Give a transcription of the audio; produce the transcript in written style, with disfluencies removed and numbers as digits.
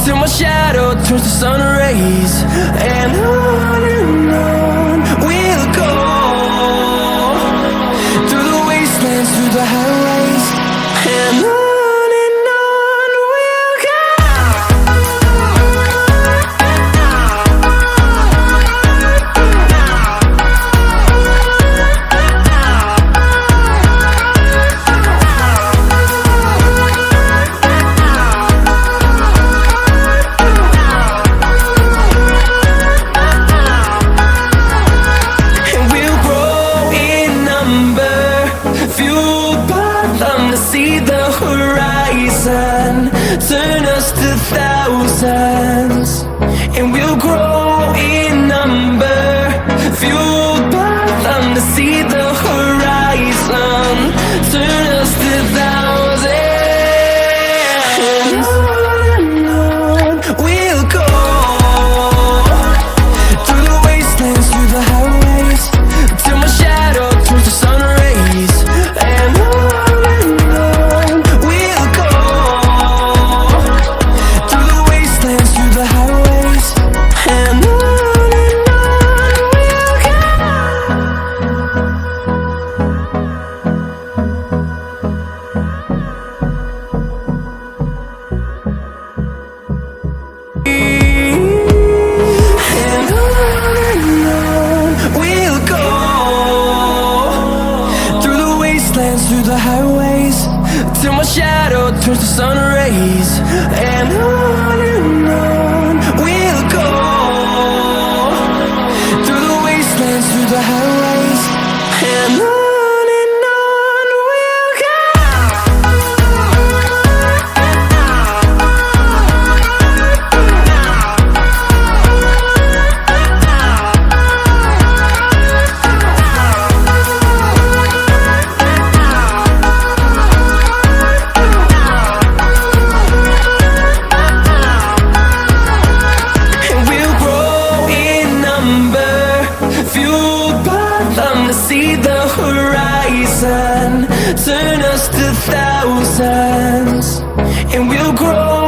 till my shadow turns to sun rays. And on we'll go, through the wastelands, through the highways, and on we'll go. See the horizon, turn us to thousands, and we'll grow in number, fueled by them to see the horizon, turn us to thousands, and on we'll go, through the wastelands, through the highways, till my shadow turns to sun rays, and through the highways, till my shadow turns to sun rays, and on we'll go, through the wastelands, through the highways, and on. See the horizon, turn us to thousands, and we'll grow